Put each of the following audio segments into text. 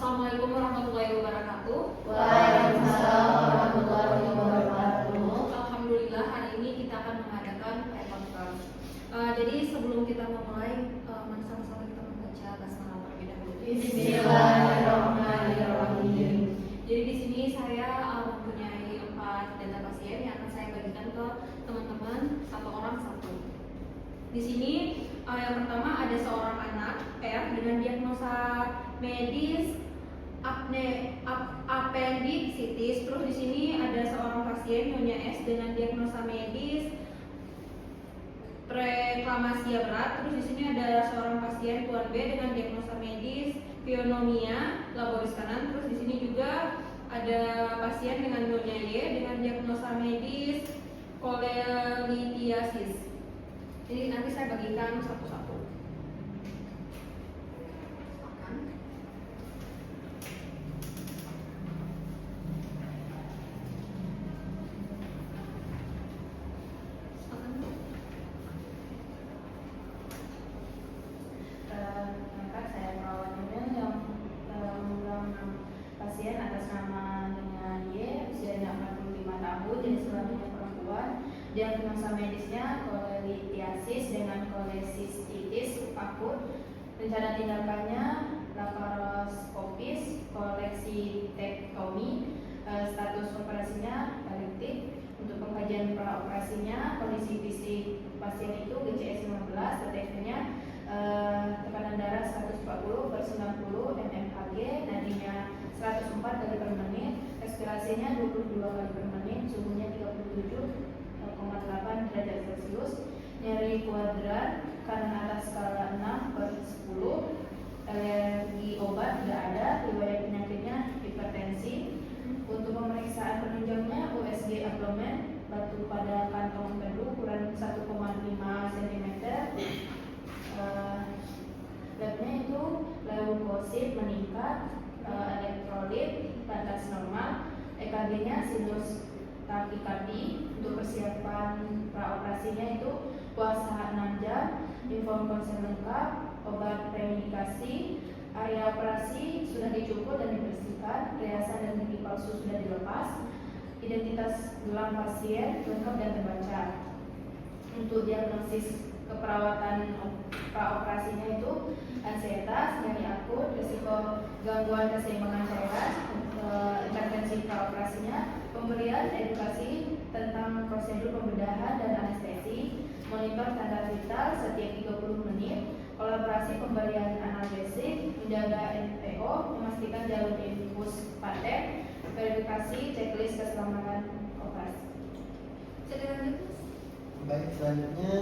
Assalamualaikum warahmatullahi wabarakatuh. Waalaikumsalam warahmatullahi wabarakatuh. Alhamdulillah hari ini kita akan mengadakan podcast. Jadi sebelum kita memulai, mari sama-sama kita membaca basmalah terlebih dahulu. Bismillahirrahmanirrahim. Jadi di sini saya mempunyai 4 data pasien yang akan saya bagikan ke teman-teman satu orang satu. Di sini yang pertama ada seorang anak R dengan diagnosa medis appendicitis. Terus di sini ada seorang pasien Nyonya S dengan diagnosa medis preeklampsia berat. Terus di sini ada seorang pasien Tuan B dengan diagnosa medis pneumonia laboris kanan. Terus di sini juga ada pasien dengan Nyonya Y dengan diagnosa medis cholelithiasis. Jadi nanti saya bagikan satu-satu. Saya perawat yang pasien atas nama dengan Y, usianya 45 tahun, jenis kelaminnya perempuan. Diagnosa medisnya cholelithiasis dengan kolesistitis akut. Rencana tindakannya laparoskopis, koleksiktektomi. Status operasinya baritik. Untuk pengkajian praoperasinya, kondisi fisik pasien itu GCS 15, deteksinya tekanan darah 140/90 mmHg, nadinya 104 kali per menit, respirasinya 22 kali per menit, suhunya 37,8 derajat Celcius, nyeri kuadrat kanan atas skala 6/10, alergi obat tidak ada, riwayat penyakitnya hipertensi. Untuk pemeriksaan penunjangnya USG abdomen, batu pada kantong empedu ukuran 1,5 cm. Labnya itu leukosit meningkat, elektrolit batas normal, EKG-nya sinus takikardi. Untuk persiapan praoperasinya itu puasa 6 jam, inform konsen lengkap, obat premedikasi, area operasi sudah dicukur dan dibersihkan, perhiasan dan gigi palsu sudah dilepas, identitas gelang pasien lengkap dan terbaca. Untuk diagnosis keperawatan praoperasinya itu ansietas, nyeri akut, risiko gangguan keseimbangan cairan, intervensi praoperasinya, pemberian edukasi tentang prosedur pembedahan dan anestesi, monitor tanda vital setiap 30 menit, kolaborasi pemberian analgesik, menjaga NPO, memastikan jalur infus paten, verifikasi checklist keselamatan operasi. Silakan. Baik, selanjutnya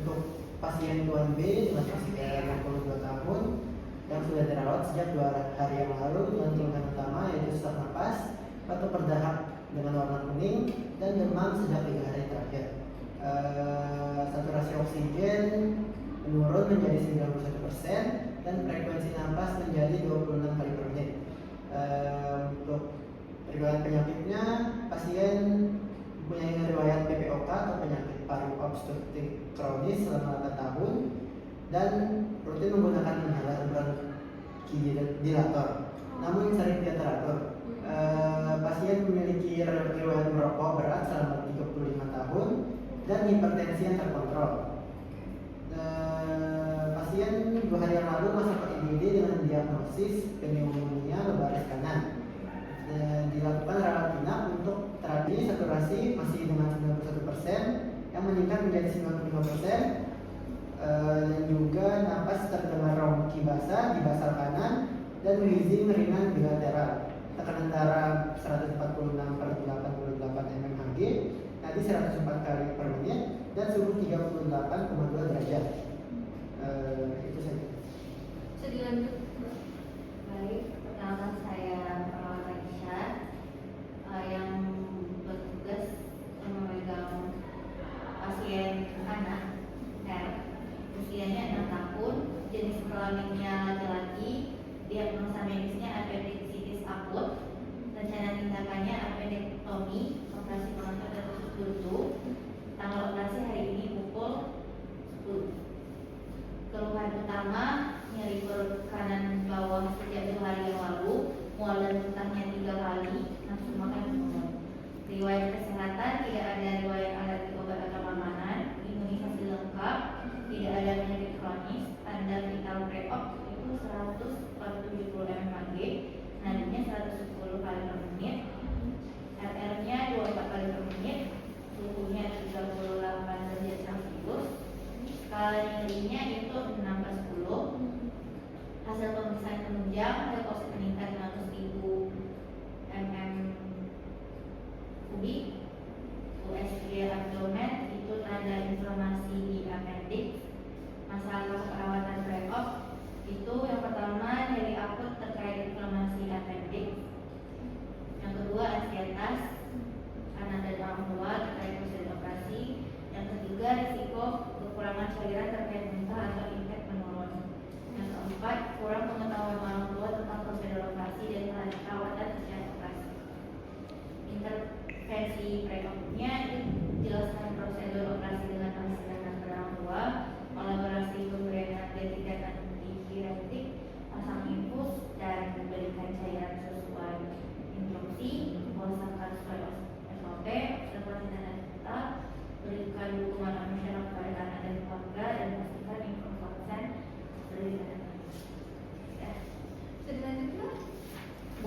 untuk pasien Tuan B dengan usia 62 tahun yang sudah dirawat sejak 2 hari yang lalu dengan keluhan utama yaitu sesak napas, batuk berdahak dengan warna kuning, dan demam sejak 3 hari terakhir. Saturasi oksigen menurun menjadi 91% dan frekuensi napas menjadi 26 kali per menit. Untuk riwayat penyakitnya, pasien mempunyai riwayat PPOK atau penyakit paru obstruktif kronis selama 8 tahun dan rutin menggunakan inhaler bronchodilator, namun sering tidak teratur. Pasien memiliki riwayat merokok berat selama 35 tahun dan hipertensi yang terkontrol. Pasien 2 hari yang lalu masuk ke IGD dengan diagnosis pneumonia lebaris kanan. Dilakukan rawat inap. Untuk terapi saturasi masih dengan 91% yang meningkat menjadi 95%, dan juga napas terdengar ronki basah di basal kanan dan wheezing ringan bilateral. Tekanan darah 146/88 mmHg, nadi 104 kali per menit, dan suhu 38,2 derajat. Itu saja. Bisa dilanjut. Baik, perkenalkan saya perawat Aisyah yang bertugas memegang pasien anak R, usianya 6 tahun, jenis kelaminnya laki-laki, diagnosa medisnya appendicitis akut, rencana tindakannya appendektomi, operasi pengangkatan dan usus buntu, tanggal operasi hari ini pukul 10. Keluhan utama nyeri perut kanan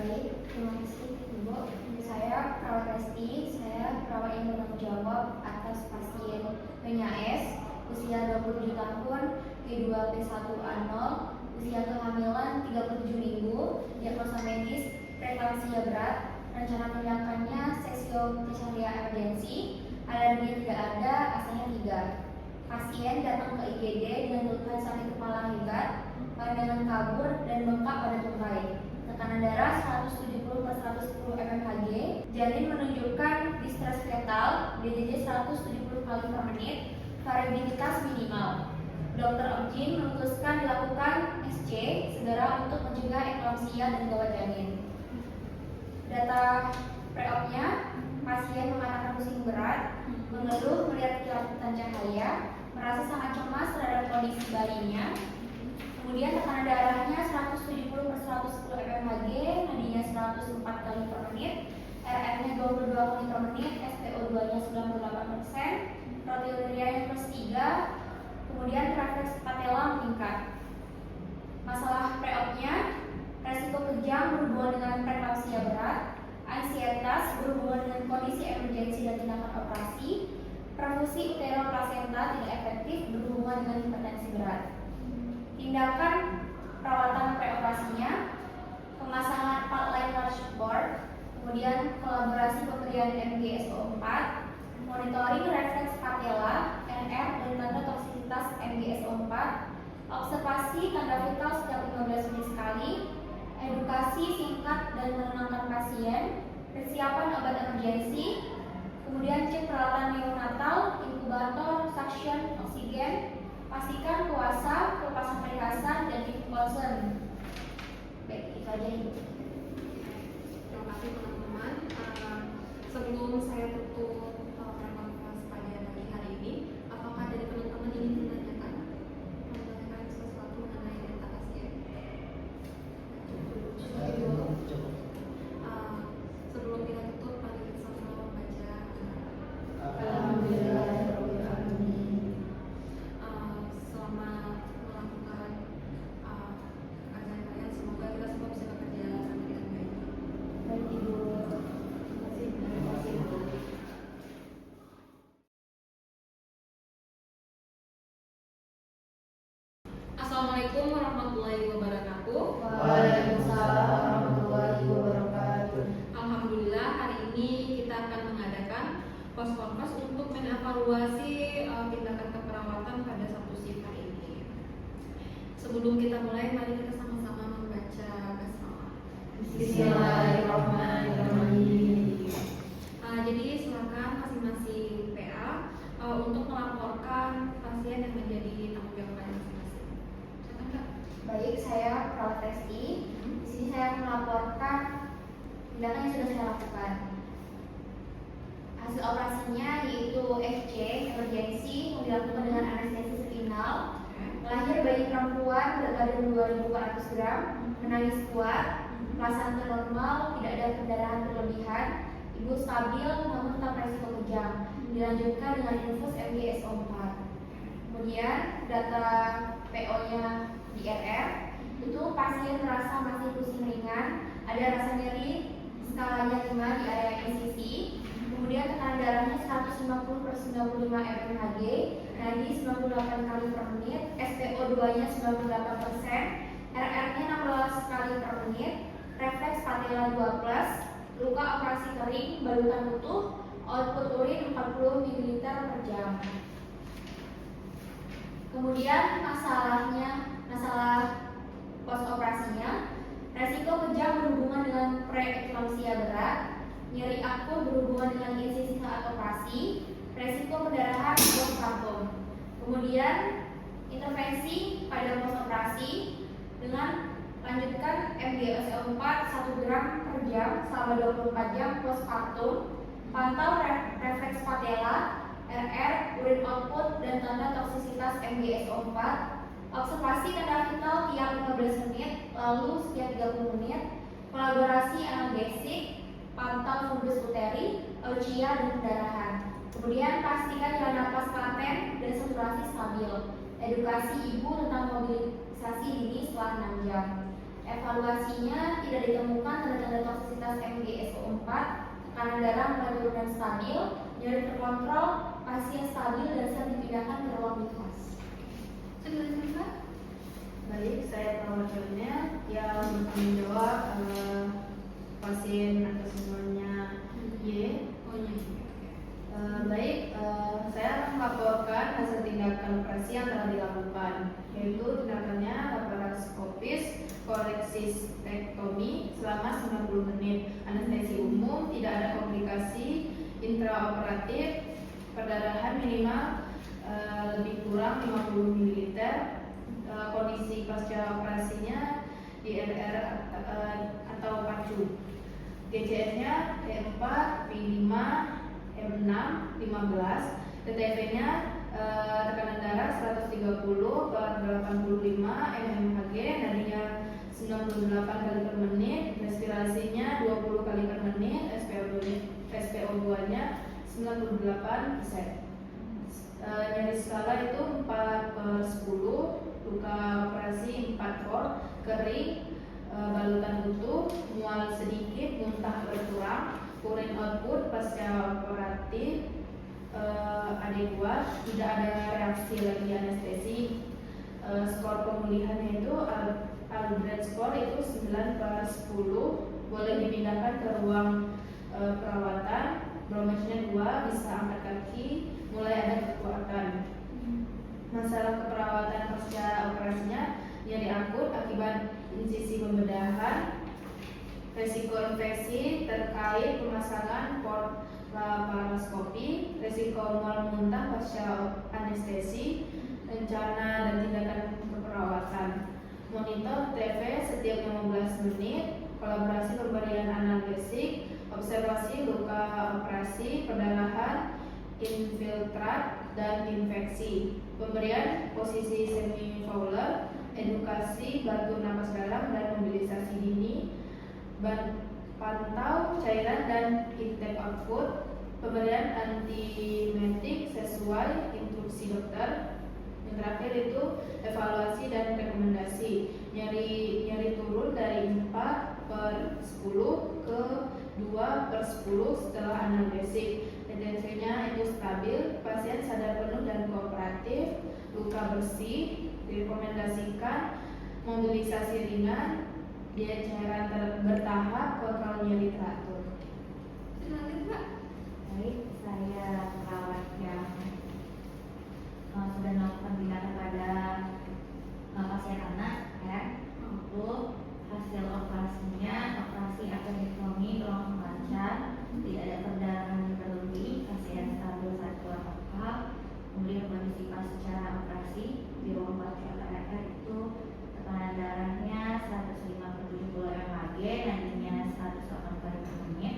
Baik, terima kasih Ibu. Saya perawat Resti, saya perawat yang bertanggung jawab atas pasien Nyonya S, usia 27 tahun, P2P1A0, usia kehamilan 37 minggu, diagnosa medis preeklamsia berat, rencana tindakannya sesio-cesaria emergensi, alergi tidak ada, asanya 3. Pasien datang ke IGD dengan keluhan sakit kepala hebat, pandangan kabur dan bengkak pada tungkai. Tekanan darah 170/110 mmHg, janin menunjukkan distress fetal, DJJ 170 kali per menit, variabilitas minimal. Dokter Objin memutuskan dilakukan SC segera untuk mencegah eklamsia dan gawat janin. Data pre-op-nya, pasien mengatakan pusing berat, mengeluh melihat kilatan cahaya, merasa sangat cemas terhadap kondisi bayinya. Kemudian tekanan darahnya 170/110 mmHg, nadinya 104 kali per menit, RR-nya 22 kali per menit, SPO2-nya 98%, proteinuria-nya +3, kemudian refleks patella meningkat. Masalah pre-op-nya, resiko kejang berhubungan dengan preeklamsia berat, ansietas berhubungan dengan kondisi emergensi dan tindakan operasi, perfusi utero plasenta tidak efektif berhubungan dengan hipertensi berat. Tindakan perawatan preoperasinya, pemasangan pipeline large bore, kemudian kolaborasi pemberian MgSO4, monitoring refleks patella, NR dan tanda toksisitas MgSO4, observasi tanda vital setiap 15 menit sekali, edukasi singkat dan menenangkan pasien, persiapan obat emergensi, kemudian cek peralatan neonatal, inkubator, suction, oksigen, pastikan puasa, pelepasan perhiasan, dan concern. Baik, itu aja Ibu. Terima kasih teman-teman. Sebelum saya tutup perkonferensi pada pagi hari ini, apakah dari teman-teman ingin menanyakan sesuatu mengenai data pasien? Sebelum kita tutup, mari kita sama-sama membaca. Selamat melakukan pekerjaan kalian. Semoga kita semua bisa bekerja sama dengan baik. Baik Ibu. Terima kasih. Assalamualaikum warahmatullahi wabarakatuh. Waalaikumsalam warahmatullahi wabarakatuh. Alhamdulillah, hari ini kita akan mengadakan post-conference untuk mengevaluasi tindakan keperawatan pada Sabtu siang hari ini. Sebelum kita mulai, mari kita sama-sama membaca basmalah. Bismillahirrahmanirrahim. Jadi silakan masing-masing PA untuk melaporkan pasien yang menjadi tanggung jawab kalian masing-masing. Silakan Kak. Baik, saya perawat Resti. Di sini saya melaporkan tindakan yang sudah saya lakukan. Hasil operasinya yaitu FC emergensi yang dilakukan dengan anestesi spinal. Lahir bayi perempuan berat badan 2.400 gram, menangis kuat, plasenta normal, tidak ada pendarahan berlebihan, ibu stabil namun tetap resiko kejang. Dilanjutkan dengan infus MgSO4. Kemudian data PO-nya di RR itu pasien merasa masih pusing ringan, ada rasa nyeri skalanya 5 di area incisi. Kemudian tekanan darahnya 150/95 mmHg, nadi 98 kali per menit, SPO2-nya 98%, RR-nya 16 kali per menit, refleks patella 2+, luka operasi kering, balutan utuh, output urin 40 ml per jam. Kemudian masalah post operasinya, resiko kejang berhubungan dengan preeklamsia berat, nyeri akut berhubungan dengan insisi saat operasi, resiko pendarahan postpartum. Kemudian intervensi pada post operasi dengan lanjutkan MgSO4 1 gram per jam selama 24 jam postpartum, pantau refleks patella, RR, urin output, dan tanda toksisitas MgSO4, observasi tanda vital tiap 15 menit, lalu setiap 30 menit, kolaborasi analgesik, pantau fundus uteri, eucia, dan pendarahan. Kemudian pastikan jalan napas laten dan saturasi stabil. Edukasi ibu tentang mobilisasi dini setelah 6 jam. Evaluasinya tidak ditemukan tanda-tanda toksisitas MgSO4, tekanan darah mulai turun dan stabil, nyeri terkontrol, pasien stabil dan siap dipindahkan ke ruang bifas. Silakan Kak. Baik, saya perwakilannya yang bertanggung jawab pasien atas namanya Y. Oh iya. Baik, saya akan melaporkan hasil tindakan operasi yang telah dilakukan, yaitu tindakannya laparoskopis koreksistektomi selama 90 menit, anestesi umum, tidak ada komplikasi intraoperatif, perdarahan minimal lebih kurang 50 ml, kondisi pasca operasinya IRR atau pacu, GCS-nya T4, P5, M6, 15, TTV-nya tekanan darah 130/85 mmHg, nadinya 98 kali per menit, respirasinya 20 kali per menit, SPO2-nya 98%. Nyeri skala itu 4/10, luka operasi 4 kor, kering, balutan utuh, mual sedikit, muntah berkurang, urin output pasca operatif adekuat, tidak ada reaksi lagi anestesi. Skor pemulihannya itu Albrecht score itu 9/10, boleh dipindahkan ke ruang perawatan, bromesnya 2, bisa angkat kaki, mulai ada kekuatan. Masalah keperawatan pasca operasinya nyeri akut akibat insisi pembedahan, resiko infeksi terkait pemasangan port laparoskopi, resiko mual muntah pasca anestesi, rencana dan tindakan keperawatan. Monitor TV setiap 15 menit, kolaborasi pemberian analgesik, observasi luka operasi, perdarahan, infiltrat, dan infeksi, pemberian posisi semi-fowler, edukasi, bantu napas dalam dan mobilisasi dini, pantau cairan dan intake output, pemberian antiemetik sesuai instruksi dokter. Yang terakhir itu evaluasi dan rekomendasi. Nyeri turun dari 4/10 ke 2/10 setelah analgesik. TTV-nya itu stabil, pasien sadar penuh dan kooperatif, luka bersih, direkomendasikan mobilisasi ringan, diet cairan bertahap, kontrol nyeri teratur. Silakan Kak. Baik, saya perawat yang sudah melakukan tindakan pada pasien anak ya. Untuk hasil operasinya, operasi appendektomi berlangsung lancar, tidak ada perdarahan yang berlebih, pasien stabil saat keluar akal. Kemudian kondisi pasca operasi di ruang RR itu tekanan darahnya 105/70 mmHg, nadinya 108 kali per menit,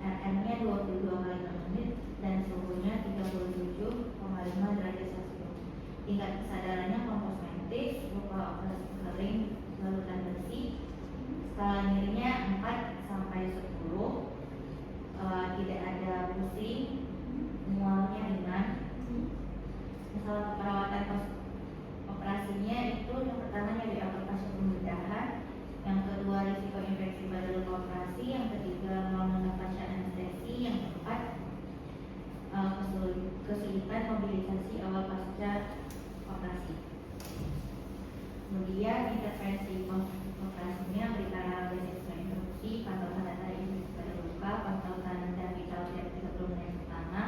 RR-nya 22 kali per menit, dan suhunya 37,5 derajat Celcius. Tingkat kesadarannya komposmentis, luka operasi kering, balutan bersih, skala nyerinya 4/10, tidak ada pusing, mualnya ringan. Masalah perawatan operasinya itu yang pertama nyeri akut pasca pembedahan, yang kedua risiko infeksi pada luka operasi, yang ketiga mual muntah pasca anestesi, yang keempat kesulitan mobilisasi awal pasca operasi. Kemudian intervensi operasinya berikan analgesia instruksi, pantau tanda-tanda infeksi pada luka, pantau tanda vital setiap 30 menit pertama,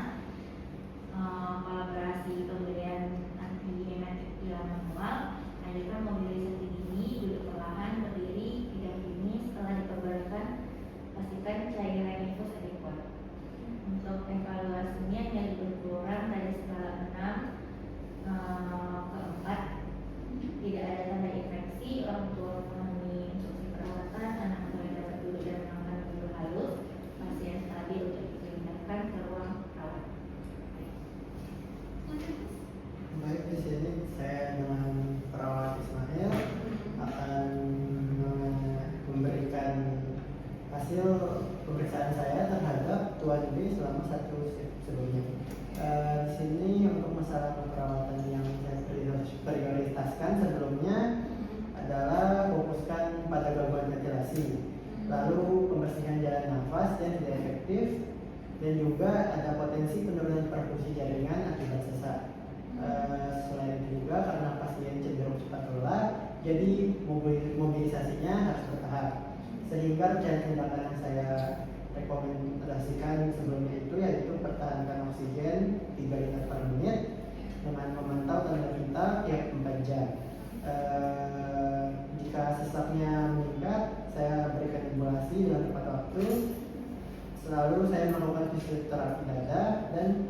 kolaborasi pemberian antiemetik bila manual, lanjutkan mobilisasi dini, duduk perlahan, berdiri, tidak dini, setelah diperbolehkan pastikan cairan infus adekuat. Untuk evaluasinya nyeri berkurang dari skala 6 ke 4, tidak ada tanda infeksi, orang tua memahami instruksi perawatan, anak mulai dapat duduk dan melakukan tidur halus, pasien stabil untuk dipindahkan ke ruang perawat. Baik, di sini saya dengan perawat Ismail akan memberikan hasil pemeriksaan saya terhadap Tuan B selama 1 shift sebelumnya. Di sini untuk masalah keperawatan yang saya prioritaskan sebelumnya adalah fokuskan pada gangguan ventilasi, lalu pembersihan jalan nafas yang tidak efektif, dan juga ada potensi penurunan perfusi jaringan akibat sesak. Selain itu juga karena pasien cenderung cepat lelah, jadi mobilisasinya harus bertahap. Sehingga rencana tindakan yang saya rekomendasikan sebelumnya itu yaitu pertahankan oksigen 3 liter per menit dengan memantau tanda vital tiap 4 jam. Jika sesaknya meningkat, saya berikan nebulasi dengan tepat waktu. Selalu saya melakukan fisioterapi dada dan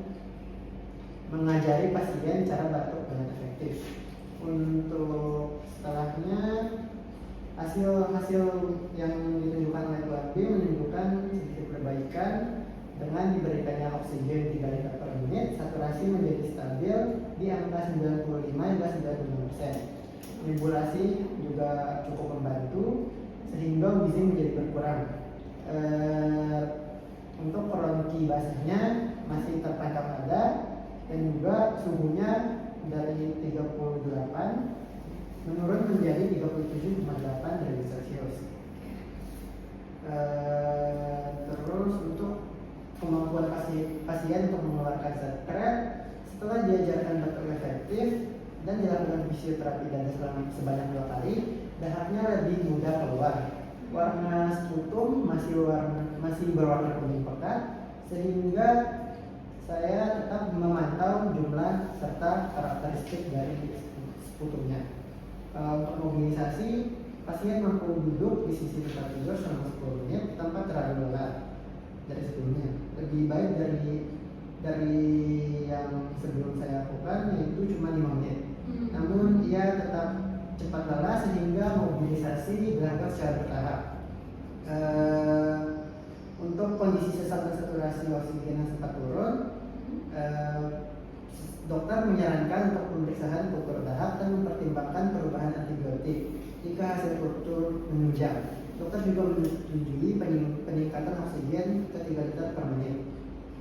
mengajari pasien cara batuk dengan efektif. Untuk setelahnya, hasil yang ditunjukkan oleh UAB menunjukkan sedikit perbaikan dengan diberikannya oksigen 3 liter per menit, saturasi menjadi stabil di angka 95-96%. Nebulasi juga cukup membantu sehingga wheezing menjadi berkurang. Untuk bronki basahnya masih terpantau ada dan juga suhunya dari 38 menurun menjadi 37,8 derajat Celcius. Terus untuk kemampuan pasien untuk mengeluarkan zat kret setelah diajarkan batuk efektif dan dilakukan fisioterapi dada sebanyak 2 kali, dahaknya lebih mudah keluar. Warna sputum masih berwarna kuning pekat, sehingga saya tetap memantau jumlah serta karakteristik dari sputumnya. Untuk mobilisasi, pasien mampu duduk di sisi tempat tidur selama 10 menit tanpa terlalu lelah dari sebelumnya. Lebih baik dari yang sebelum saya lakukan, yaitu cuma 5 menit. Namun ia tetap cepat lelah sehingga mobilisasi dilakukan secara bertahap. Untuk kondisi sesak dan saturasi oksigen yang sempat turun, dokter menyarankan untuk pemeriksaan kultur dahak dan mempertimbangkan perubahan antibiotik jika hasil kultur menunjang. Dokter juga menyetujui peningkatan oksigen ke 3 liter per menit.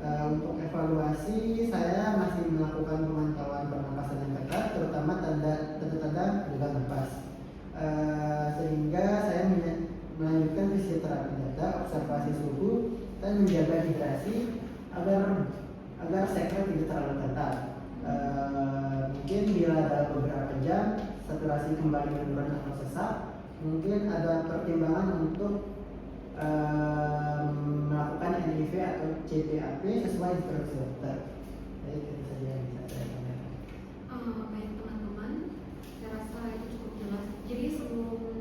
Untuk evaluasi, saya masih melakukan pemantauan pernapasan yang ketat, terutama tanda-tanda gagal napas. Sehingga saya melanjutkan fisioterapi dada, observasi suhu, dan menjaga hidrasi agar sekret tidak terlalu ketat. Mungkin bila dalam beberapa jam saturasi kembali menurun atau sesak, mungkin ada pertimbangan untuk melakukan NIV atau CPAP sesuai instruksi dokter. Jadi itu saja yang bisa saya sampaikan. Baik teman-teman, saya rasa itu cukup jelas. Jadi sebelum